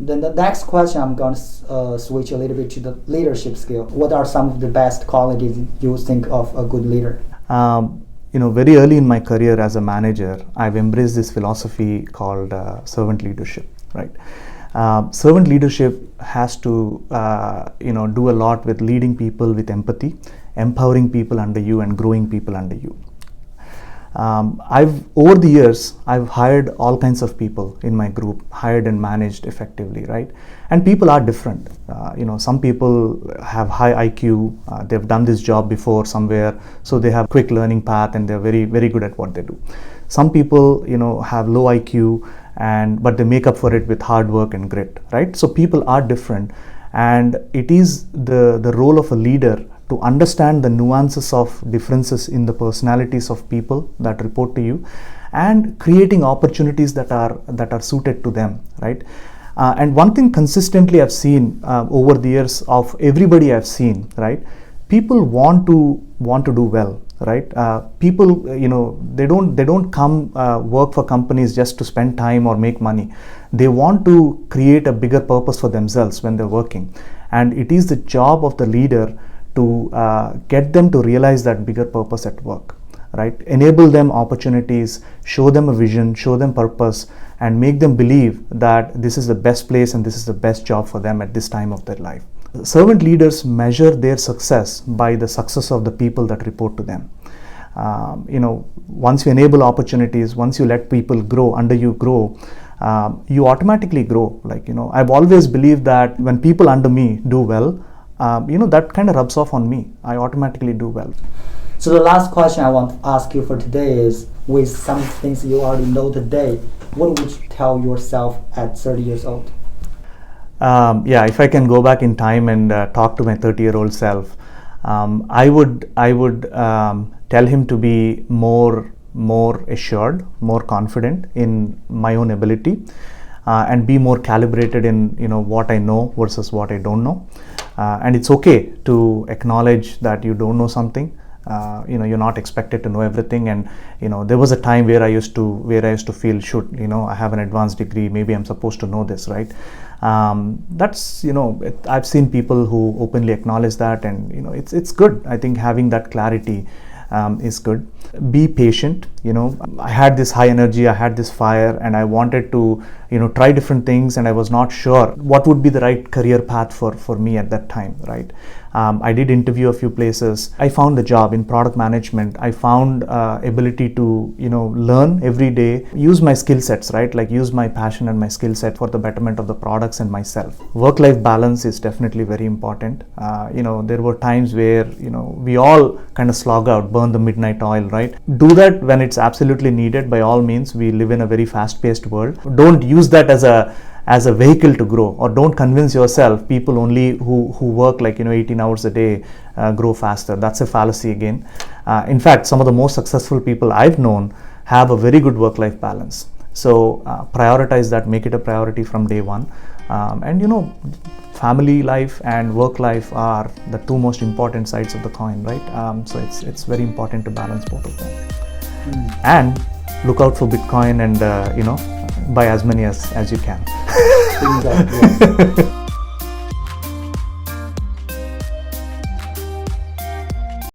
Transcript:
Then the next question, I'm going to switch a little bit to the leadership skill. What are some of the best qualities you think of a good leader? Very early in my career as a manager, I've embraced this philosophy called servant leadership, right? Servant leadership has to, do a lot with leading people with empathy, empowering people under you, and growing people under you. Over the years, I've hired all kinds of people in my group, hired and managed effectively, right? And people are different. Some people have high IQ, they've done this job before somewhere, so they have quick learning path and they're very, very good at what they do. Some people, have low IQ, but they make up for it with hard work and grit, right? So people are different, and it is the role of a leader to understand the nuances of differences in the personalities of people that report to you, and creating opportunities that are suited to them, right? And one thing consistently I've seen over the years of everybody I've seen, right? People want to do well, right? People, they don't come work for companies just to spend time or make money. They want to create a bigger purpose for themselves when they're working, and it is the job of the leader to get them to realize that bigger purpose at work, right? Enable them opportunities, show them a vision, show them purpose, and make them believe that this is the best place and this is the best job for them at this time of their life. Servant leaders measure their success by the success of the people that report to them. Once you enable opportunities, once you let people grow under you grow, you automatically grow. I've always believed that when people under me do well, that kind of rubs off on me. I automatically do well. So the last question I want to ask you for today is, with some things you already know today, what would you tell yourself at 30 years old? If I can go back in time and talk to my 30-year-old self, I would tell him to be more assured, more confident in my own ability, and be more calibrated in what I know versus what I don't know. And it's okay to acknowledge that you don't know something. You're not expected to know everything, and there was a time where I used to feel, I have an advanced degree, maybe I'm supposed to know this, right? I've seen people who openly acknowledge that, and it's good. I think having that clarity is good. Be patient. I had this high energy, I had this fire, and I wanted to try different things, and I was not sure what would be the right career path for me at that time, right? I did interview a few places. I found the job in product management. I found ability to learn every day, use my skill sets, right? Like use my passion and my skill set for the betterment of the products and myself. Work-life balance is definitely very important. There were times where we all kind of slog out, burn the midnight oil, right? Do that when it's absolutely needed. By all means, we live in a very fast-paced world. Don't use that as a vehicle to grow, or don't convince yourself people only who work 18 hours a day grow faster. That's a fallacy again. In fact, some of the most successful people I've known have a very good work-life balance. So prioritize that, make it a priority from day one. And family life and work life are the two most important sides of the coin, right? So it's very important to balance both of them. And look out for Bitcoin, and buy as many as you can. Yes.